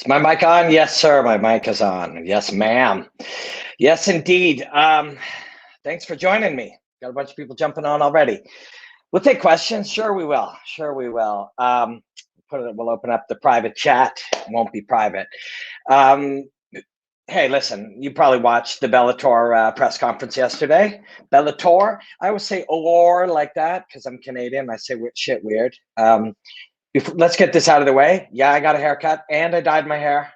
Is my mic on? Yes, sir. My mic is on. Yes, ma'am. Yes, indeed. Thanks for joining me. Got a bunch of people jumping on already. We'll take questions. Sure, we will. Sure, we will. We'll open up the private chat. It won't be private. Hey, listen, you probably watched the Bellator press conference yesterday. Bellator. I always say or like that because I'm Canadian. I say shit weird. Let's get this out of the way. Yeah, I got a haircut and I dyed my hair.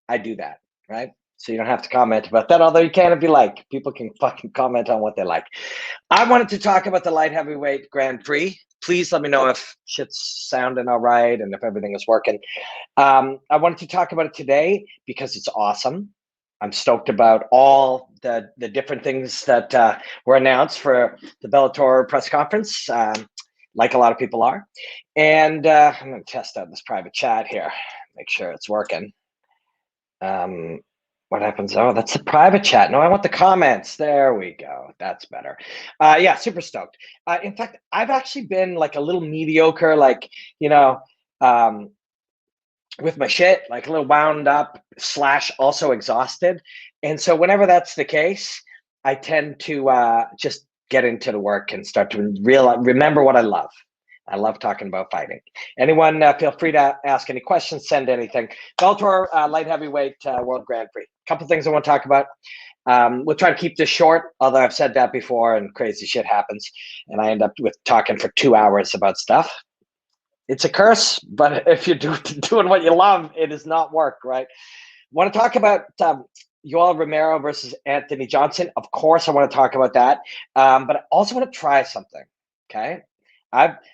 I do that, right? So you don't have to comment about that, although you can if you like. People can fucking comment on what they like. I wanted to talk about the light heavyweight Grand Prix. Please let me know if shit's sounding all right and if everything is working. I wanted to talk about it today because it's awesome. I'm stoked about all the different things that were announced for the Bellator press conference, like a lot of people are. And I'm going to test out this private chat here, make sure it's working. What happens? Oh, that's the private chat. No, I want the comments. There we go. That's better. Yeah, super stoked. In fact, I've actually been like a little mediocre, like, with my shit, like a little wound up / also exhausted. And so whenever that's the case, I tend to just get into the work and start to remember what I love. I love talking about fighting. Anyone, feel free to ask any questions, send anything. Bellator light heavyweight World Grand Prix. A couple things I want to talk about. We'll try to keep this short, although I've said that before and crazy shit happens. And I end up with talking for 2 hours about stuff. It's a curse, but if you're doing what you love, it does not work, right? Want to talk about Yoel Romero versus Anthony Johnson? Of course, I want to talk about that, but I also want to try something. Okay,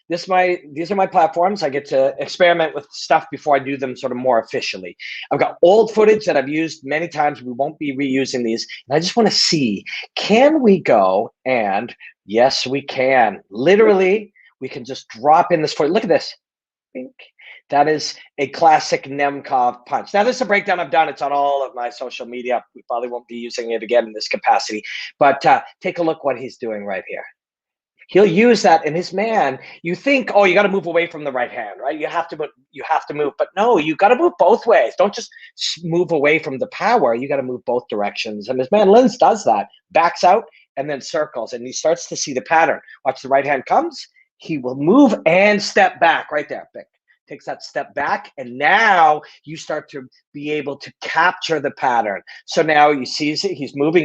these are my platforms. I get to experiment with stuff before I do them sort of more officially. I've got old footage that I've used many times. We won't be reusing these, and I just want to see, can we go? And yes, we can. Literally, we can just drop in this footage. Look at this. That is a classic Nemkov punch. Now, this is a breakdown I've done. It's on all of my social media. We probably won't be using it again in this capacity, but take a look what he's doing right here. He'll use that, and his man, you think, oh, you got to move away from the right hand, right? You have to move, but no, you got to move both ways. Don't just move away from the power. You got to move both directions. And his man Lins does that, backs out and then circles, and he starts to see the pattern. Watch, the right hand comes. He will move and step back right there. Takes that step back, and now you start to be able to capture the pattern. So now you see he's moving,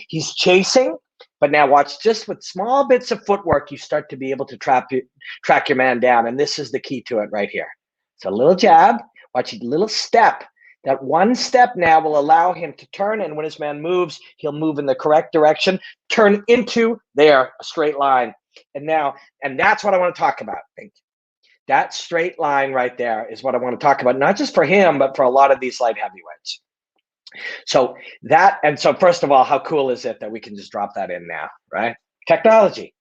he's chasing, but now watch, just with small bits of footwork, you start to be able to track your man down, and this is the key to it right here. So a little jab, watch a little step. That one step now will allow him to turn, and when his man moves, he'll move in the correct direction, turn into there, a straight line. And that's what I want to talk about. That straight line right there is what I want to talk about, not just for him, but for a lot of these light heavyweights. So first of all, how cool is it that we can just drop that in now, right? Technology.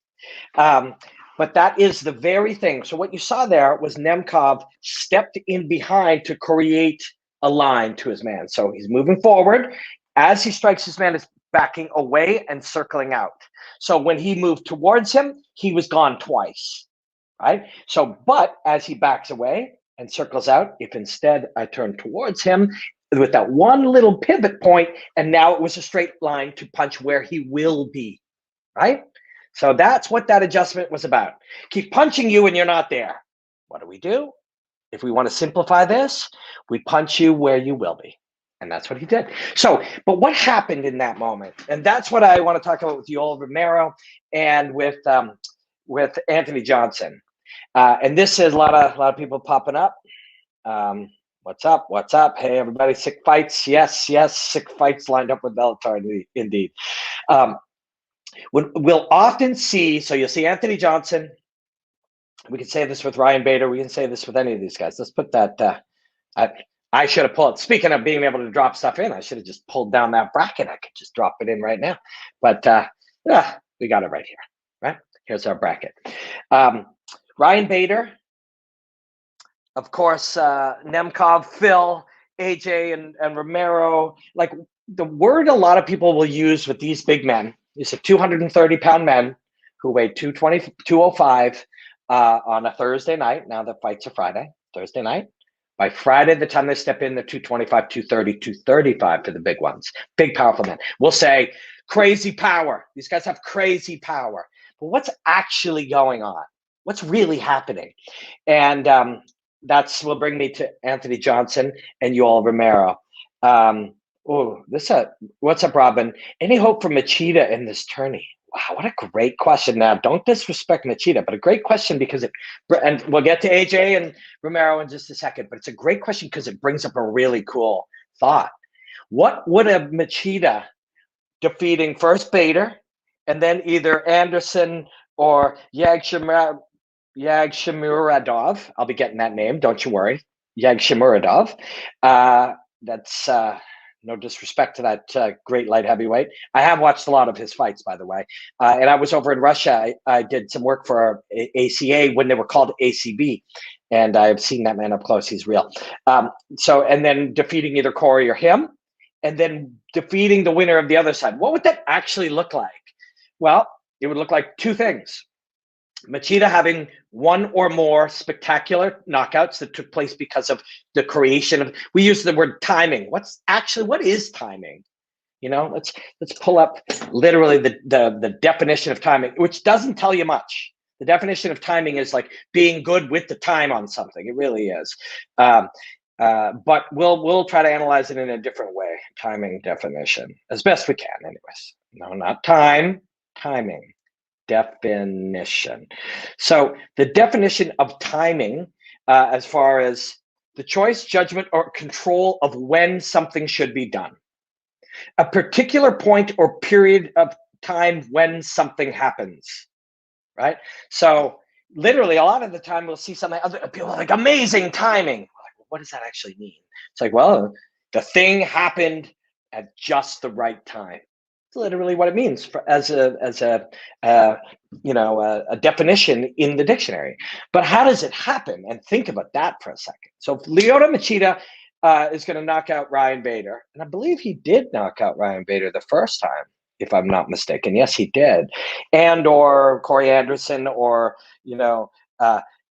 But that is the very thing. So what you saw there was Nemkov stepped in behind to create a line to his man. So he's moving forward. As he strikes, his man is backing away and circling out. So when he moved towards him, he was gone twice, right? So, but as he backs away and circles out, if instead I turn towards him with that one little pivot point, and now it was a straight line to punch where he will be, right? So that's what that adjustment was about. Keep punching you and you're not there. What do? If we want to simplify this, we punch you where you will be. And that's what he did. So, but what happened in that moment? And that's what I want to talk about with Yoel Romero and with Anthony Johnson. And this is a lot of people popping up. What's up? What's up? Hey, everybody, sick fights. Yes, sick fights lined up with Bellator, indeed. We'll often see, so you'll see Anthony Johnson. We can say this with Ryan Bader. We can say this with any of these guys. Let's put that. I should have pulled. Speaking of being able to drop stuff in, I should have just pulled down that bracket. I could just drop it in right now. But we got it right here. Right? Here's our bracket. Ryan Bader, of course, Nemkov, Phil, AJ, and Romero. Like the word a lot of people will use with these big men is the 230-pound men who weigh 220, 205 on a Thursday night. Now the fights are Friday, Thursday night. By Friday, the time they step in, they're 225, 230, 235 for the big ones. Big, powerful men. We'll say, crazy power. These guys have crazy power. But what's actually going on? What's really happening? And that's will bring me to Anthony Johnson and Yoel Romero. What's up, Robin? Any hope for Machida in this tourney? Wow, what a great question. Now, don't disrespect Machida, but a great question because and we'll get to AJ and Romero in just a second, but it's a great question because it brings up a really cool thought. What would a Machida defeating first Bader and then either Anderson or Yagshimuradov, I'll be getting that name, don't you worry, Yagshimuradov. That's no disrespect to that great light heavyweight. I have watched a lot of his fights, by the way. And I was over in Russia. I did some work for ACA when they were called ACB. And I've seen that man up close. He's real. And then defeating either Corey or him, and then defeating the winner of the other side. What would that actually look like? Well, it would look like two things. Machida having one or more spectacular knockouts that took place because of the creation of, we use the word timing. What is timing? You know, let's pull up literally the definition of timing, which doesn't tell you much. The definition of timing is like being good with the time on something. It really is. But we'll try to analyze it in a different way. Timing definition as best we can, anyways. No, not time, timing. Definition. So the definition of timing, as far as the choice, judgment, or control of when something should be done. A particular point or period of time when something happens, right? So literally a lot of the time we'll see something, other people are like, amazing timing. Like, well, what does that actually mean? It's like, well, the thing happened at just the right time. Literally what it means as a definition in the dictionary. But how does it happen? And think about that for a second. So Lyoto Machida is going to knock out Ryan Bader, and I believe he did knock out Ryan Bader the first time, if I'm not mistaken. Yes, he did. And or Corey Anderson, or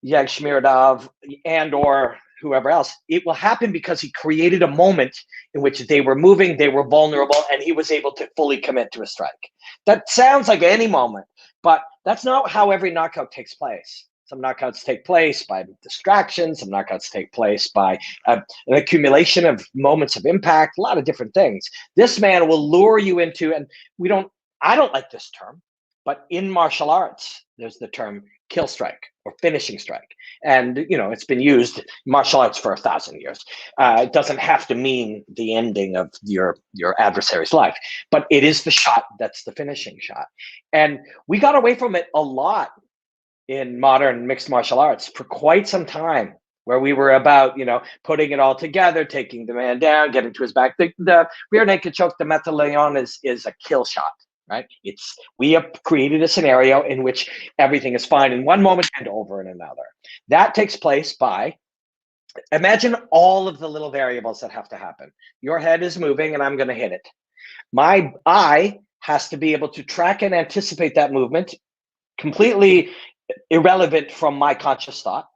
Yagshimuradov, and or whoever else. It will happen because he created a moment in which they were moving, they were vulnerable, and he was able to fully commit to a strike. That sounds like any moment, but that's not how every knockout takes place. Some knockouts take place by distractions. Some knockouts take place by an accumulation of moments of impact, a lot of different things. This man will lure you into, and I don't like this term, but in martial arts, there's the term kill strike or finishing strike. And, it's been used in martial arts for 1,000 years. It doesn't have to mean the ending of your adversary's life, but it is the shot that's the finishing shot. And we got away from it a lot in modern mixed martial arts for quite some time, where we were about, putting it all together, taking the man down, getting to his back. The rear naked choke, the Meta Leon is a kill shot. Right? We have created a scenario in which everything is fine in one moment and over in another. That takes place by, imagine all of the little variables that have to happen. Your head is moving and I'm going to hit it. My eye has to be able to track and anticipate that movement, completely irrelevant from my conscious thought.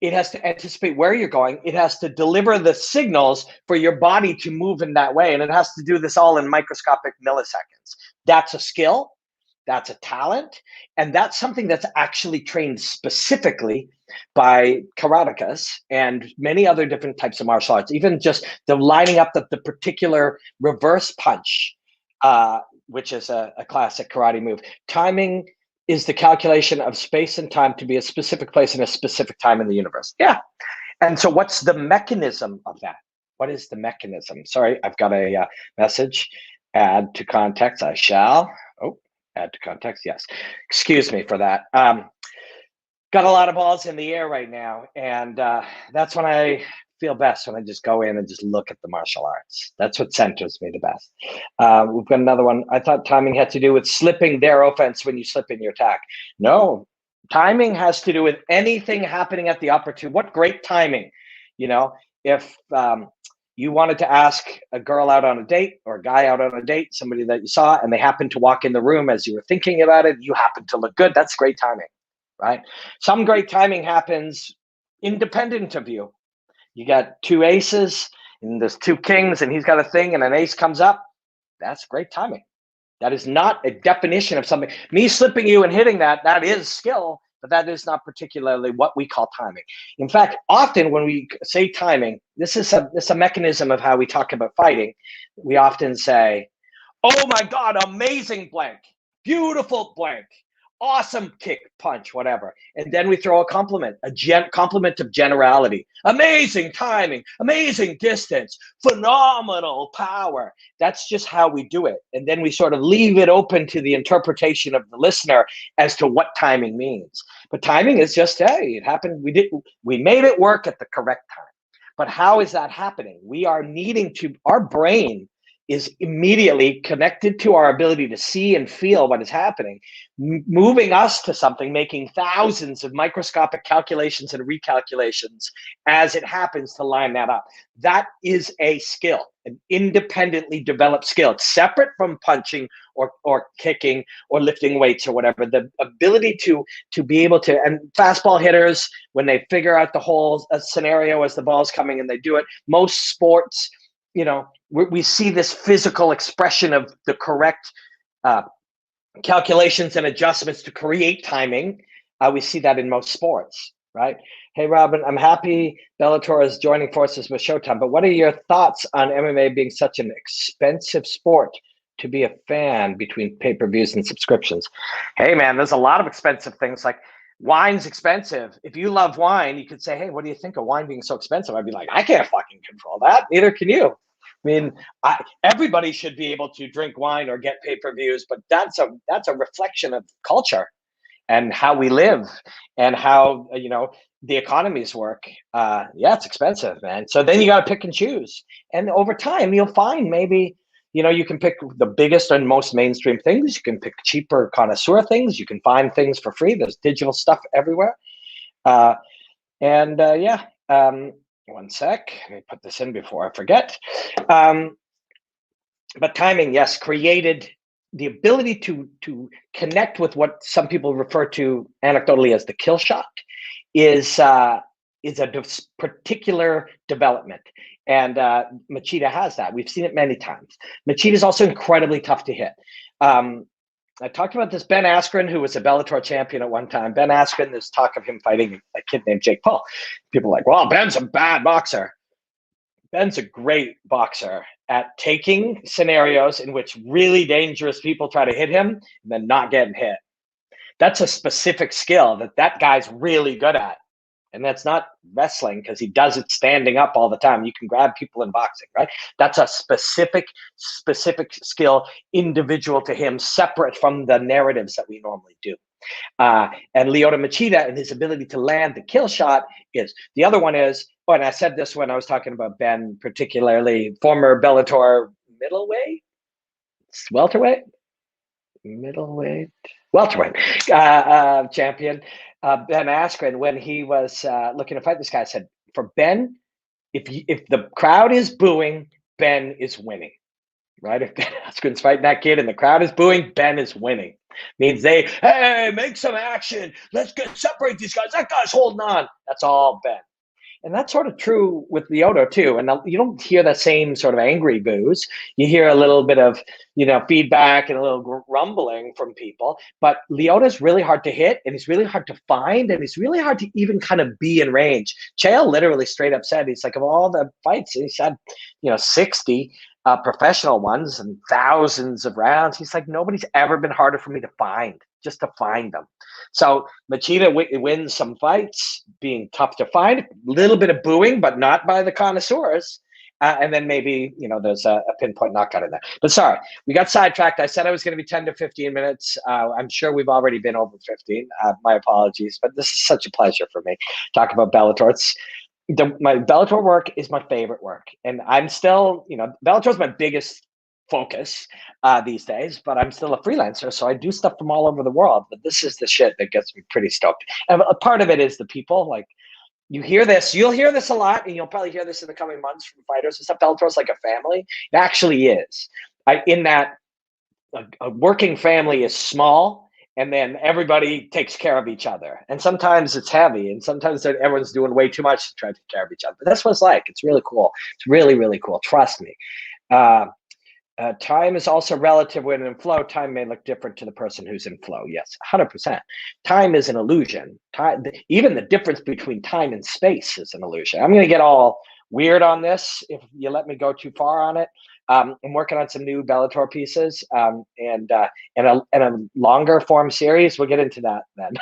It has to anticipate where you're going. It has to deliver the signals for your body to move in that way. And it has to do this all in microscopic milliseconds. That's a skill. That's a talent. And that's something that's actually trained specifically by karatekas and many other different types of martial arts. Even just the lining up the particular reverse punch, which is a classic karate move. Timing is the calculation of space and time to be a specific place in a specific time in the universe. Yeah. And so what's the mechanism of that? What is the mechanism? Sorry, I've got a message. Add to context, I shall. Oh, add to context, yes. Excuse me for that. Got a lot of balls in the air right now. And that's when I feel best, when I just go in and just look at the martial arts. That's what centers me the best. We've got another one. I thought timing had to do with slipping their offense when you slip in your attack. No, timing has to do with anything happening at the opportune. What great timing, if you wanted to ask a girl out on a date or a guy out on a date, somebody that you saw, and they happened to walk in the room as you were thinking about it, you happen to look good. That's great timing, right? Some great timing happens independent of you. You got two aces and there's two kings and he's got a thing and an ace comes up. That's great timing. That is not a definition of something. Me slipping you and hitting that is skill, but that is not particularly what we call timing. In fact, often when we say timing, this is a mechanism of how we talk about fighting. We often say, oh my God, amazing blank, beautiful blank, awesome kick, punch, whatever. And then we throw a compliment, compliment of generality, amazing timing, amazing distance, phenomenal power. That's just how we do it. And then we sort of leave it open to the interpretation of the listener as to what timing means. But timing is just, hey, it happened. We made it work at the correct time. But how is that happening? We are needing to, our brain is immediately connected to our ability to see and feel what is happening, moving us to something, making thousands of microscopic calculations and recalculations as it happens to line that up. That is a skill, an independently developed skill. It's separate from punching or kicking or lifting weights or whatever. The ability to be able to, and fastball hitters, when they figure out the whole scenario as the ball's coming and they do it, most sports, you know, we see this physical expression of the correct calculations and adjustments to create timing. We see that in most sports, right? Hey, Robin, I'm happy Bellator is joining forces with Showtime, but what are your thoughts on MMA being such an expensive sport to be a fan between pay-per-views and subscriptions? Hey, man, there's a lot of expensive things. Like wine's expensive. If you love wine, you could say, hey, what do you think of wine being so expensive? I'd be like, I can't fucking control that. Neither can you. I mean, everybody should be able to drink wine or get pay-per-views, but that's a reflection of culture and how we live and how, you know, the economies work. Yeah, it's expensive, man. So then you got to pick and choose. And over time, you'll find maybe, you know, you can pick the biggest and most mainstream things. You can pick cheaper connoisseur things. You can find things for free. There's digital stuff everywhere. Yeah. One sec, let me put this in before I forget. But timing, yes, created the ability to connect with what some people refer to anecdotally as the kill shot is a particular development. And Machida has that. We've seen it many times. Machida is also incredibly tough to hit. I talked about this Ben Askren, who was a Bellator champion at one time. Ben Askren, there's talk of him fighting a kid named Jake Paul. People are like, well, Ben's a bad boxer. Ben's a great boxer at taking scenarios in which really dangerous people try to hit him and then not getting hit. That's a specific skill that guy's really good at. And that's not wrestling because he does it standing up all the time. You can grab people in boxing, right? That's a specific skill, individual to him, separate from the narratives that we normally do. And Lyoto Machida and his ability to land the kill shot is. The other one is, and I said this when I was talking about Ben, particularly former Bellator welterweight, champion, Ben Askren, when he was looking to fight this guy, said, for Ben, if the crowd is booing, Ben is winning, right? If Ben Askren's fighting that kid and the crowd is booing, Ben is winning. Means hey, make some action. Let's separate these guys. That guy's holding on. That's all Ben. And that's sort of true with Lyoto too. And you don't hear the same sort of angry boos. You hear a little bit of, you know, feedback and a little rumbling from people. But Lyoto's really hard to hit, and he's really hard to find, and he's really hard to even kind of be in range. Chael literally straight up said, he's like, of all the fights, he said, you know, 60 professional ones and thousands of rounds. He's like, nobody's ever been harder for me to find, just to find them. So Machida wins some fights, being tough to find, a little bit of booing, but not by the connoisseurs. And then maybe, you know, there's a pinpoint knockout in there. But sorry, we got sidetracked. I said I was going to be 10 to 15 minutes. I'm sure we've already been over 15. My apologies, but this is such a pleasure for me. Talk about Bellator. My Bellator work is my favorite work. And I'm still, you know, Bellator is my biggest focus these days, but I'm still a freelancer, so I do stuff from all over the world. But this is the shit that gets me pretty stoked. And a part of it is the people. Like, you hear this, you'll hear this a lot, and you'll probably hear this in the coming months from fighters and stuff. Bellator is like a family. It actually is. In that a working family is small, and then everybody takes care of each other. And sometimes it's heavy, and sometimes everyone's doing way too much to try to take care of each other. But that's what it's like. It's really cool. It's really, really cool. Trust me. Time is also relative when in flow. Time may look different to the person who's in flow. Yes, 100%. Time is an illusion. Time, even the difference between time and space is an illusion. I'm going to get all weird on this if you let me go too far on it. I'm working on some new Bellator pieces and a longer form series. We'll get into that then.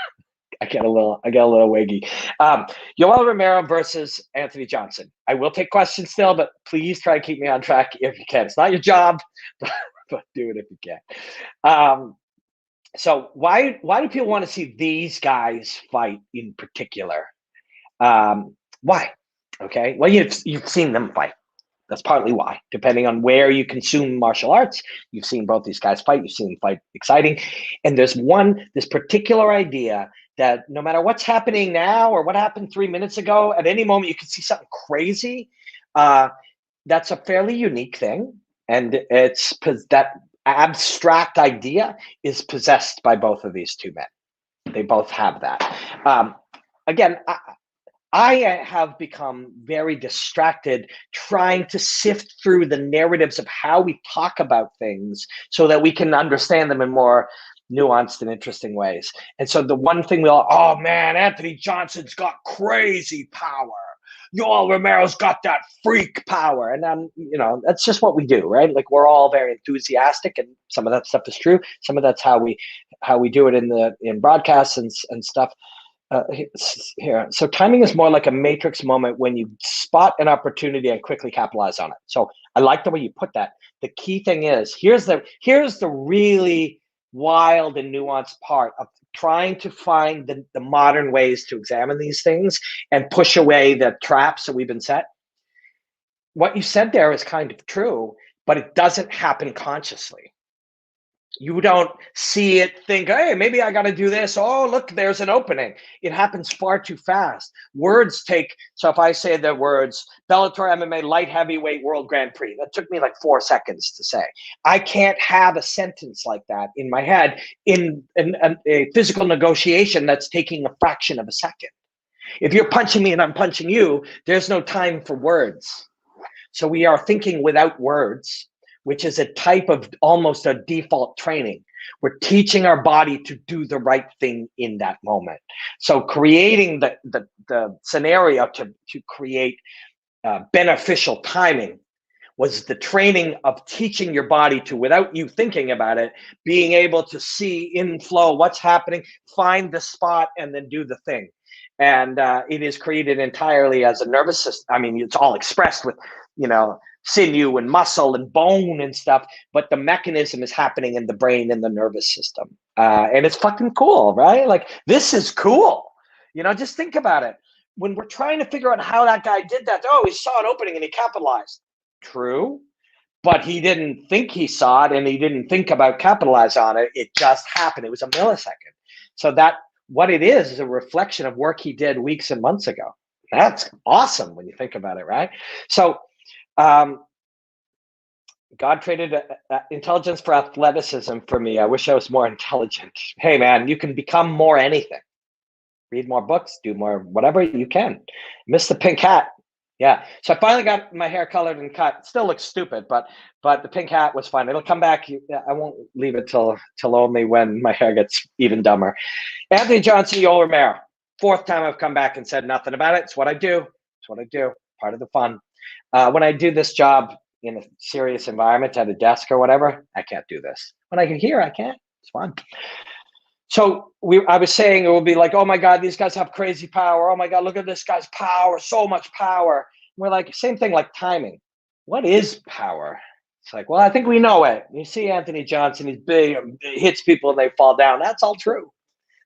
I get a little wiggy. Yoel Romero versus Anthony Johnson. I will take questions still, but please try to keep me on track if you can. It's not your job, but do it if you can. So why do people want to see these guys fight in particular? Why? Okay. Well, you've seen them fight. That's partly why. Depending on where you consume martial arts, you've seen both these guys fight. You've seen them fight exciting. And there's this particular idea that no matter what's happening now or what happened 3 minutes ago, at any moment you can see something crazy. That's a fairly unique thing. And it's that abstract idea is possessed by both of these two men. They both have that. Again, I have become very distracted trying to sift through the narratives of how we talk about things so that we can understand them in more nuanced and interesting ways. And so the one thing oh man, Anthony Johnson's got crazy power. Yoel Romero's got that freak power. And that's just what we do, right? Like we're all very enthusiastic, and some of that stuff is true. Some of that's how we do it in broadcasts and stuff. Here. So timing is more like a matrix moment when you spot an opportunity and quickly capitalize on it. So I like the way you put that. The key thing is here's the really wild and nuanced part of trying to find the modern ways to examine these things and push away the traps that we've been set. What you said there is kind of true, but it doesn't happen consciously. You don't see it, think, hey, maybe I got to do this. Oh, look, there's an opening. It happens far too fast. Words so if I say the words, Bellator MMA light heavyweight world Grand Prix, that took me like 4 seconds to say. I can't have a sentence like that in my head in a physical negotiation that's taking a fraction of a second. If you're punching me and I'm punching you, there's no time for words. So we are thinking without words, which is a type of almost a default training. We're teaching our body to do the right thing in that moment. So creating the scenario to create beneficial timing was the training of teaching your body to, without you thinking about it, being able to see in flow what's happening, find the spot, and then do the thing. And it is created entirely as a nervous system. I mean, it's all expressed with, sinew and muscle and bone and stuff, but the mechanism is happening in the brain and the nervous system. And it's fucking cool, right? Like, this is cool. Just think about it. When we're trying to figure out how that guy did that, he saw an opening and he capitalized. True, but he didn't think he saw it and he didn't think about capitalize on it. It just happened. It was a millisecond. So what it is a reflection of work he did weeks and months ago. That's awesome when you think about it, right? So God traded intelligence for athleticism for me. I wish I was more intelligent. Hey, man, you can become more anything. Read more books, do more, whatever you can. Miss the pink hat. Yeah. So I finally got my hair colored and cut. Still looks stupid, but the pink hat was fine. It'll come back. I won't leave it till only when my hair gets even dumber. Anthony Johnson, Yoel Romero. 4th time I've come back and said nothing about it. It's what I do. Part of the fun. When I do this job in a serious environment at a desk or whatever, I can't do this. When I can hear, I can. It's fun. So I was saying it will be like, oh my God, these guys have crazy power. Oh my God, look at this guy's power, so much power. We're like, same thing like timing. What is power? It's like, well, I think we know it. You see Anthony Johnson, he's big, he hits people and they fall down. That's all true.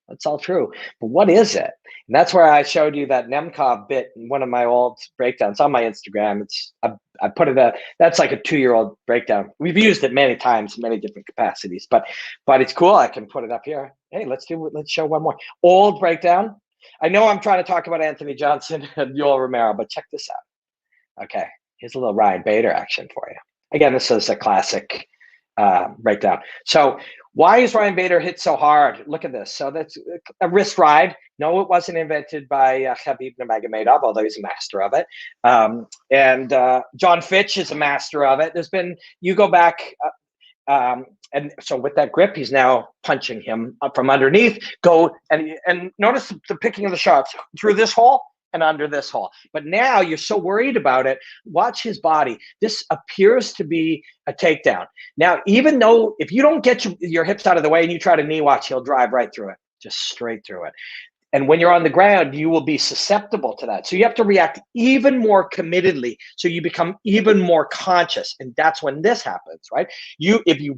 But what is it? And that's where I showed you that Nemkov bit in one of my old breakdowns on my Instagram. I put it that's like a 2-year-old breakdown. We've used it many times, many different capacities, but it's cool. I can put it up here. Hey, let's show one more old breakdown. I know I'm trying to talk about Anthony Johnson and Yoel Romero, but check this out. Okay, here's a little Ryan Bader action for you. Again, this is a classic right down. So why is Ryan Bader hit so hard? Look at this. So that's a wrist ride. No, it wasn't invented by Khabib Nurmagomedov, although he's a master of it. And John Fitch is a master of it. There's been, you go back, and so with that grip, he's now punching him up from underneath. Go and notice the picking of the shots through this hole and under this hole. But now you're so worried about it. Watch his body. This appears to be a takedown. Now, even though if you don't get your hips out of the way and you try to knee watch, he'll drive right through it, just straight through it. And when you're on the ground, you will be susceptible to that. So you have to react even more committedly. So you become even more conscious. And that's when this happens, right? If you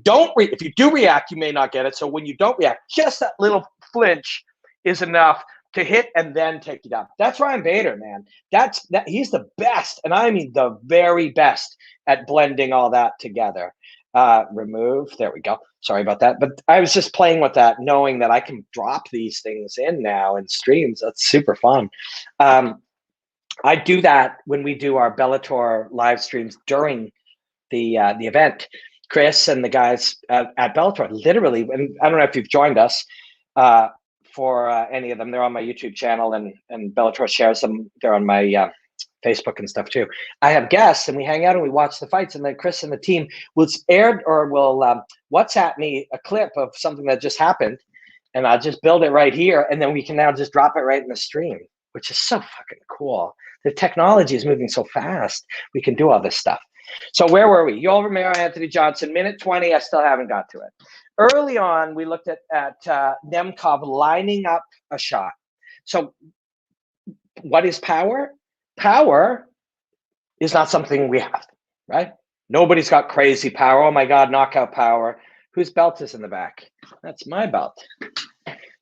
do react, you may not get it. So when you don't react, just that little flinch is enough to hit and then take you down. That's Ryan Bader, man. He's the best. And I mean the very best at blending all that together. Remove. There we go. Sorry about that. But I was just playing with that, knowing that I can drop these things in now in streams. That's super fun. I do that when we do our Bellator live streams during the event. Chris and the guys at Bellator, literally, and I don't know if you've joined us for any of them. They're on my YouTube channel, and Bellator shares them. They're on my Facebook and stuff too. I have guests and we hang out and we watch the fights, and then Chris and the team will WhatsApp me a clip of something that just happened, and I'll just build it right here, and then we can now just drop it right in the stream, which is so fucking cool. The technology is moving so fast. We can do all this stuff. So where were we? Yoel Romero, Anthony Johnson, minute 20. I still haven't got to it. Early on, we looked at Nemkov lining up a shot. So what is power? Power is not something we have, right? Nobody's got crazy power. Oh my God, knockout power. Whose belt is in the back? That's my belt.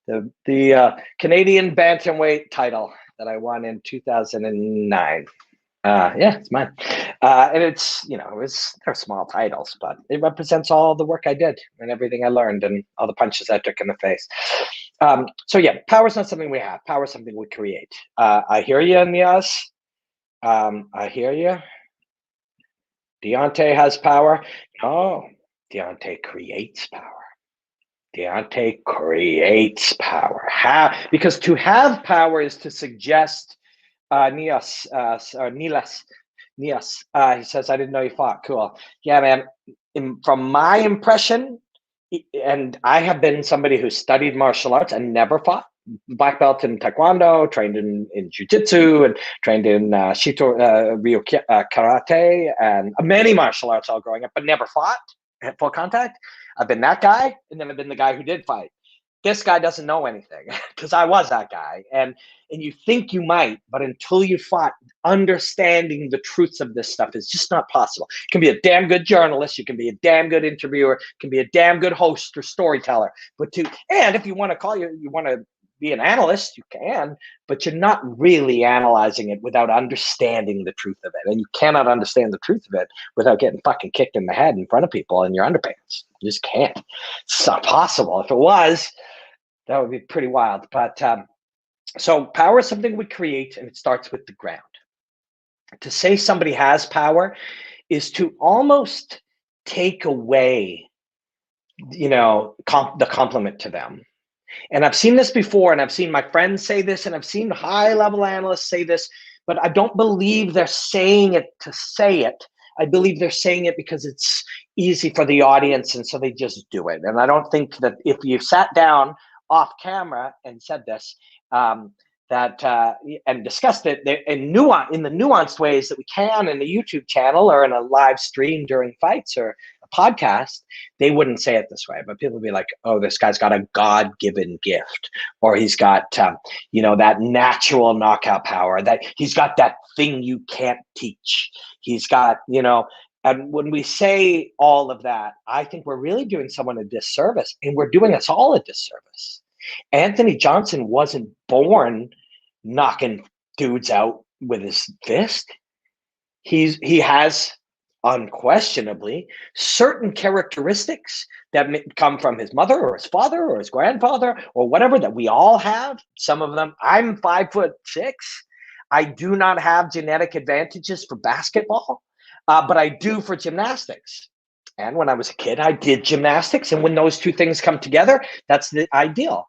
The Canadian bantamweight title that I won in 2009. Yeah, it's mine. And it's, they're small titles, but it represents all the work I did and everything I learned and all the punches I took in the face. So yeah, power is not something we have. Power is something we create. I hear you, Nias. I hear you. Deontay has power. No, Deontay creates power. Deontay creates power. Because to have power is to suggest. Nias, he says, I didn't know you fought. Cool. Yeah, man. From my impression, and I have been somebody who studied martial arts and never fought. Black belt in Taekwondo, trained in Jiu-Jitsu, and trained in Shito Ryo Karate, and many martial arts all growing up, but never fought at full contact. I've been that guy, and then I've been the guy who did fight. This guy doesn't know anything because I was that guy. And you think you might, but until you fought, understanding the truths of this stuff is just not possible. You can be a damn good journalist. You can be a damn good interviewer. You can be a damn good host or storyteller. And if you want to be an analyst, you can, but you're not really analyzing it without understanding the truth of it. And you cannot understand the truth of it without getting fucking kicked in the head in front of people in your underpants. You just can't. It's not possible. If it was, that would be pretty wild. But so power is something we create, and it starts with the ground. To say somebody has power is to almost take away, the compliment to them. And I've seen this before, and I've seen my friends say this, and I've seen high-level analysts say this, but I don't believe they're saying it to say it. I believe they're saying it because it's easy for the audience, and so they just do it. And I don't think that if you sat down off camera and said this, and discussed it in the nuanced ways that we can in the YouTube channel or in a live stream during fights or a podcast, they wouldn't say it this way. But people would be like, oh, this guy's got a God-given gift, or he's got, that natural knockout power, that he's got that thing you can't teach. He's got, and when we say all of that, I think we're really doing someone a disservice, and we're doing us all a disservice. Anthony Johnson wasn't born knocking dudes out with his fist. He has unquestionably certain characteristics that come from his mother or his father or his grandfather or whatever that we all have. Some of them. I'm 5'6". I do not have genetic advantages for basketball, but I do for gymnastics. And when I was a kid, I did gymnastics. And when those two things come together, that's the ideal.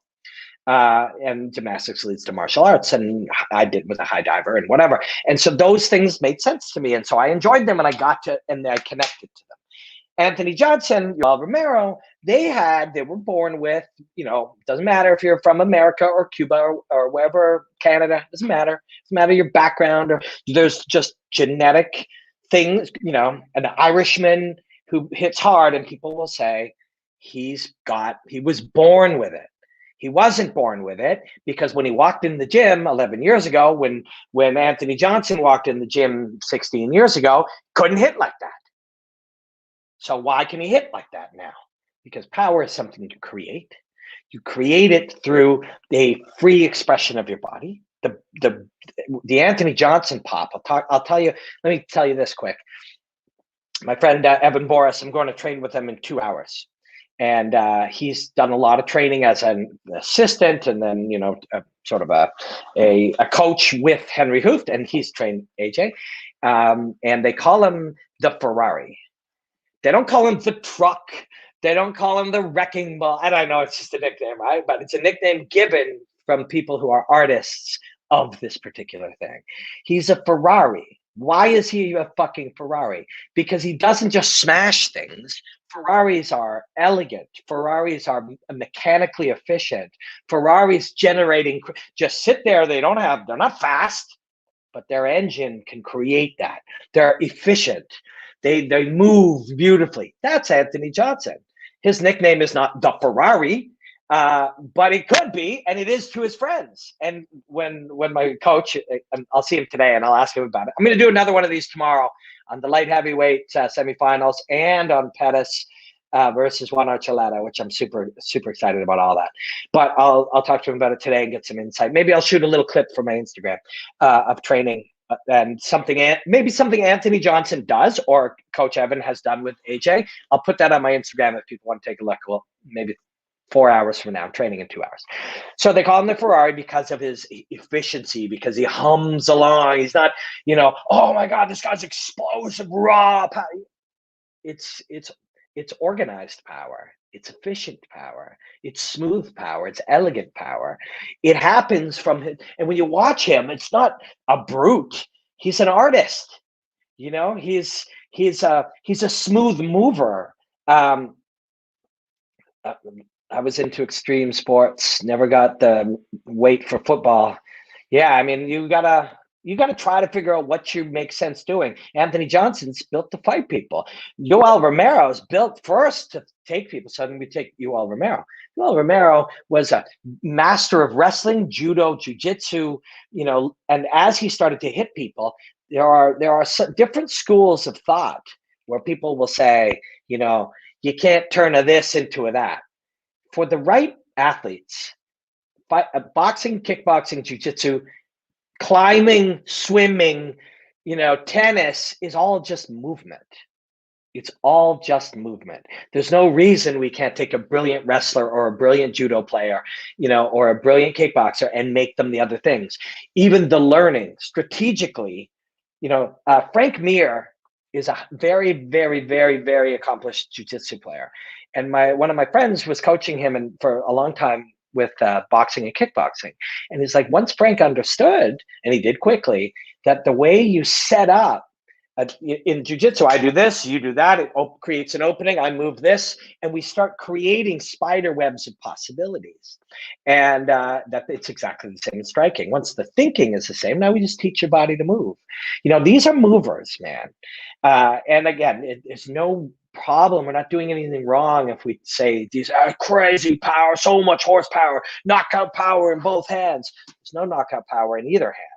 And gymnastics leads to martial arts, and I was a high diver and whatever. And so those things made sense to me. And so I enjoyed them, and I connected to them. Anthony Johnson, Yoel Romero, they were born with, doesn't matter if you're from America or Cuba or wherever, Canada, doesn't matter. Doesn't matter your background, or there's just genetic things, an Irishman who hits hard, and people will say he was born with it. He wasn't born with it, because when he walked in the gym 11 years ago, when Anthony Johnson walked in the gym 16 years ago, couldn't hit like that. So why can he hit like that now? Because power is something you create. You create it through a free expression of your body. The Anthony Johnson pop. I'll tell you. Let me tell you this quick. My friend Evan Boris, I'm going to train with him in 2 hours, and he's done a lot of training as an assistant, and then sort of a coach with Henry Hooft, and he's trained AJ, and they call him the Ferrari. They don't call him the truck. They don't call him the wrecking ball. And I know it's just a nickname, right? But it's a nickname given from people who are artists of this particular thing. He's a Ferrari. Why is he a fucking Ferrari? Because he doesn't just smash things. Ferraris are elegant. Ferraris are mechanically efficient. Ferraris just sit there. They're not fast, but their engine can create that. They're efficient. They move beautifully. That's Anthony Johnson. His nickname is not the Ferrari, but it could be, and it is to his friends. And when my coach, I'll see him today, and I'll ask him about it. I'm going to do another one of these tomorrow on the light heavyweight semifinals, and on Pettis versus Juan Archuleta, which I'm super, super excited about all that. But I'll talk to him about it today and get some insight. Maybe I'll shoot a little clip from my Instagram of training. And maybe something Anthony Johnson does, or Coach Evan has done with AJ. I'll put that on my Instagram if people want to take a look. Well, maybe 4 hours from now. I'm training in 2 hours. So they call him the Ferrari because of his efficiency, because he hums along. He's not, oh my God, this guy's explosive, raw power. It's organized power. It's efficient power. It's smooth power. It's elegant power. It happens from him. And when you watch him, it's not a brute. He's an artist. He's a smooth mover. I was into extreme sports. Never got the weight for football. Yeah, I mean, you gotta try to figure out what you make sense doing. Anthony Johnson's built to fight people. Yoel Romero is built first to take people. So then we take Yoel Romero. Yoel Romero was a master of wrestling, judo, jiu-jitsu, and as he started to hit people, there are different schools of thought where people will say, you can't turn a this into a that. For the right athletes, boxing, kickboxing, jiu-jitsu, climbing, swimming, tennis is all just movement. It's all just movement. There's no reason we can't take a brilliant wrestler or a brilliant judo player, or a brilliant kickboxer and make them the other things. Even the learning strategically, Frank Mir is a very, very, very, very accomplished jiu-jitsu player. And one of my friends was coaching him for a long time with boxing and kickboxing. And he's like, once Frank understood, and he did quickly, that the way you set up in jiu-jitsu, I do this, you do that, it creates an opening, I move this, and we start creating spider webs of possibilities. And that it's exactly the same in striking. Once the thinking is the same, now we just teach your body to move. These are movers, man. And again, there's no problem. We're not doing anything wrong if we say these are crazy power, so much horsepower, knockout power in both hands. There's no knockout power in either hand.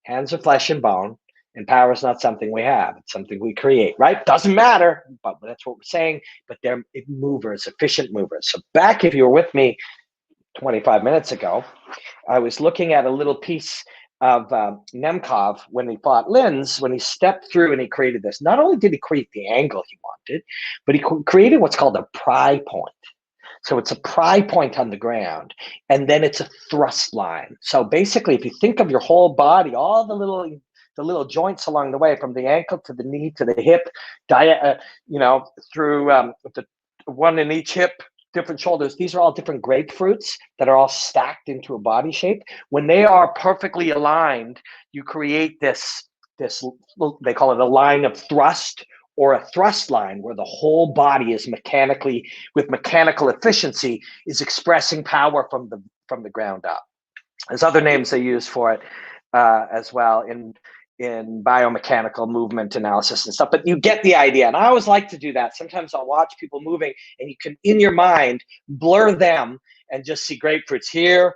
Hands are flesh and bone, and power is not something we have. It's something we create, right? Doesn't matter, but that's what we're saying. But they're movers, efficient movers. So back, if you were with me 25 minutes ago, I was looking at a little piece of Nemkov when he fought Linz, when he stepped through and he created this. Not only did he create the angle he wanted, but he created what's called a pry point. So it's a pry point on the ground, and then it's a thrust line. So basically, if you think of your whole body, all the little the little joints along the way, from the ankle to the knee to the hip, through the one in each hip, different shoulders. These are all different grapefruits that are all stacked into a body shape. When they are perfectly aligned, you create this, they call it a line of thrust, or a thrust line, where the whole body is with mechanical efficiency, is expressing power from the ground up. There's other names they use for it as well in biomechanical movement analysis and stuff, but you get the idea. And I always like to do that. Sometimes I'll watch people moving, and you can, in your mind, blur them and just see grapefruits here,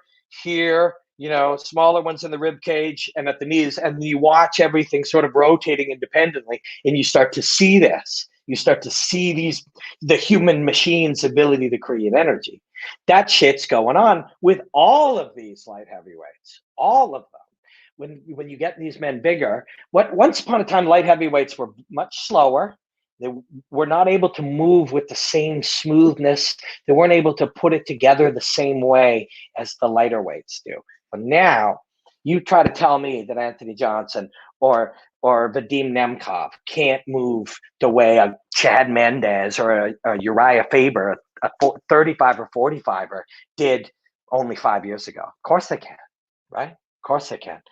smaller ones in the rib cage and at the knees, and you watch everything sort of rotating independently, and you start to see this. You start to see the human machine's ability to create energy. That shit's going on with all of these light heavyweights, all of them. When you get these men bigger, once upon a time, light heavyweights were much slower. They were not able to move with the same smoothness. They weren't able to put it together the same way as the lighter weights do. But now, you try to tell me that Anthony Johnson or Vadim Nemkov can't move the way a Chad Mendes or a Uriah Faber, a 35 or 45er, did only 5 years ago. Of course they can, right? Of course they can.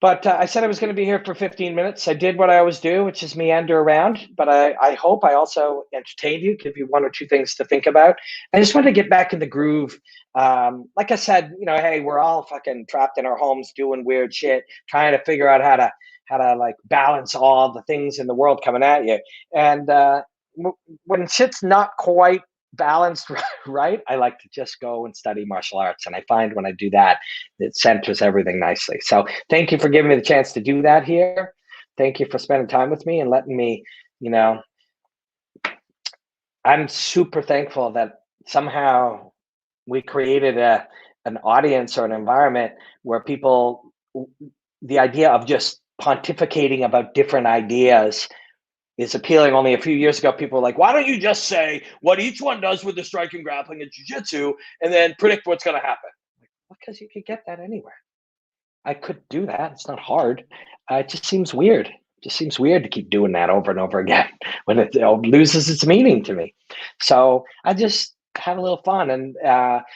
But I said I was going to be here for 15 minutes. I did what I always do, which is meander around. But I hope I also entertained you, give you one or two things to think about. I just wanted to get back in the groove. Like I said, hey, we're all fucking trapped in our homes doing weird shit, trying to figure out how to like balance all the things in the world coming at you. And when shit's not quite balanced right, I like to just go and study martial arts, and I find when I do that, it centers everything nicely. So thank you for giving me the chance to do that here. Thank you for spending time with me and letting me, I'm super thankful that somehow we created an audience or an environment where people, the idea of just pontificating about different ideas is appealing. Only a few years ago, people were like, why don't you just say what each one does with the striking, grappling, and jiu-jitsu, and then predict what's going to happen? Because you could get that anywhere. I could do that. It's not hard. It just seems weird. It just seems weird to keep doing that over and over again when it loses its meaning to me. So I just have a little fun, and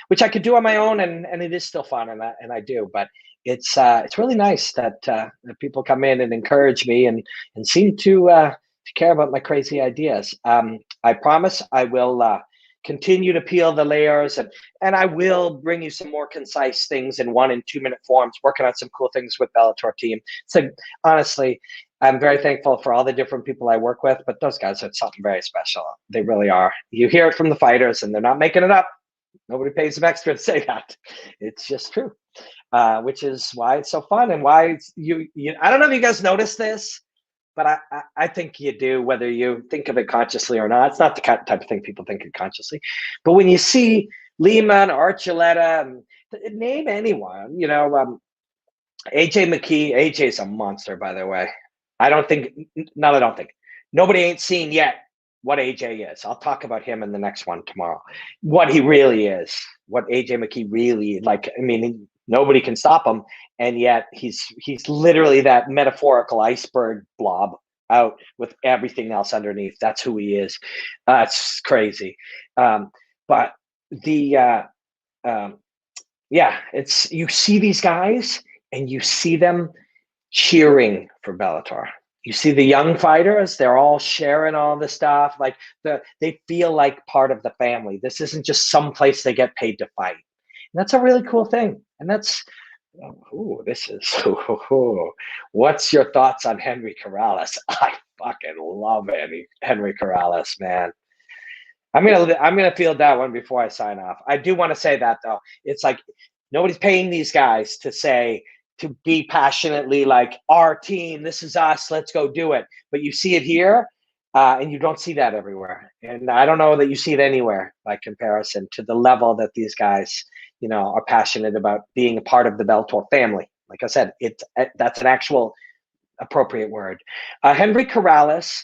which I could do on my own, and it is still fun, and I do. But it's really nice that people come in and encourage me and seem to care about my crazy ideas. I promise I will continue to peel the layers, and I will bring you some more concise things in 1 and 2 minute forms, working on some cool things with Bellator team. So honestly, I'm very thankful for all the different people I work with, but those guys are something very special. They really are. You hear it from the fighters, and they're not making it up. Nobody pays them extra to say that. It's just true, which is why it's so fun, and why I don't know if you guys noticed this, but I think you do, whether you think of it consciously or not. It's not the type of thing people think of consciously. But when you see Lehman or Archuleta, name anyone, AJ McKee, AJ's a monster, by the way. I don't think, nobody ain't seen yet what AJ is. I'll talk about him in the next one tomorrow. What he really is, what AJ McKee really, nobody can stop him. And yet he's literally that metaphorical iceberg blob out with everything else underneath. That's who he is. It's crazy. But it's, you see these guys and you see them cheering for Bellator. You see the young fighters, they're all sharing all the stuff. Like they feel like part of the family. This isn't just some place they get paid to fight. And that's a really cool thing. And that's, what's your thoughts on Henry Corrales? I fucking love Henry Corrales, man. I'm gonna field that one before I sign off. I do want to say that though. It's like nobody's paying these guys to be passionately like, our team, this is us, let's go do it. But you see it here, and you don't see that everywhere. And I don't know that you see it anywhere by comparison to the level that these guys, are passionate about being a part of the Bellator family. Like I said, that's an actual appropriate word. Henry Corrales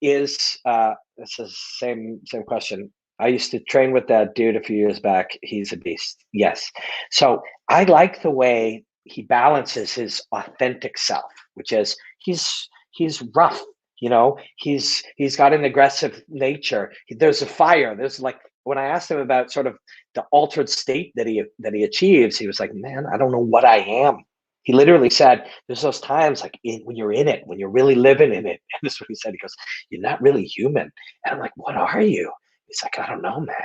is, this is same question. I used to train with that dude a few years back. He's a beast. Yes. So I like the way he balances his authentic self, which is he's rough, you know, he's got an aggressive nature. There's a fire. There's like when I asked him about sort of the altered state that he achieves, he was like, man, I don't know what I am. He literally said, there's those times like when you're in it, when you're really living in it. And this is what he said. He goes, you're not really human. And I'm like, what are you? He's like, I don't know, man.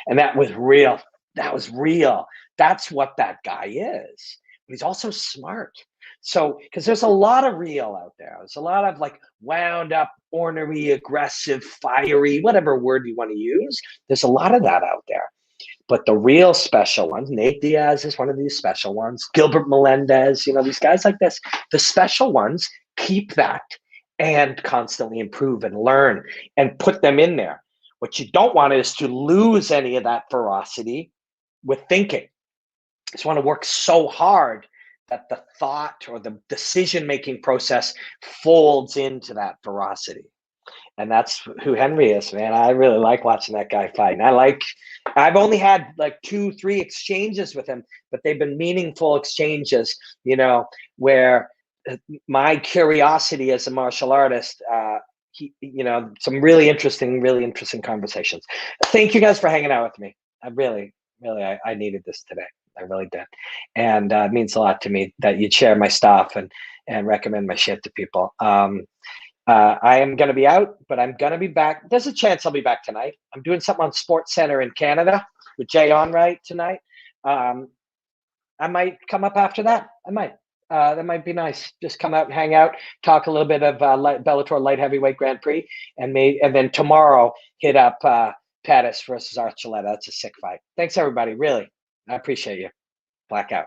And that was real. That was real. That's what that guy is. But he's also smart. So, because there's a lot of real out there. There's a lot of like wound up, ornery, aggressive, fiery, whatever word you want to use. There's a lot of that out there. But the real special ones, Nate Diaz is one of these special ones. Gilbert Melendez, you know, these guys like this, the special ones keep that and constantly improve and learn and put them in there. What you don't want is to lose any of that ferocity with thinking. You just want to work so hard that the thought or the decision-making process folds into that ferocity. And that's who Henry is, man. I really like watching that guy fight. And I've only had like 2-3 exchanges with him, but they've been meaningful exchanges, you know, where my curiosity as a martial artist, you know, some really interesting conversations. Thank you guys for hanging out with me. I really, I needed this today. I really did. And it means a lot to me that you'd share my stuff and recommend my shit to people. I am going to be out, but I'm going to be back. There's a chance I'll be back tonight. I'm doing something on Sports Center in Canada with Jay Onright tonight. I might come up after that. I might. That might be nice. Just come out and hang out, talk a little bit of Bellator Light Heavyweight Grand Prix, and then tomorrow hit up Pettis versus Archuleta. That's a sick fight. Thanks, everybody. Really, I appreciate you. Blackout.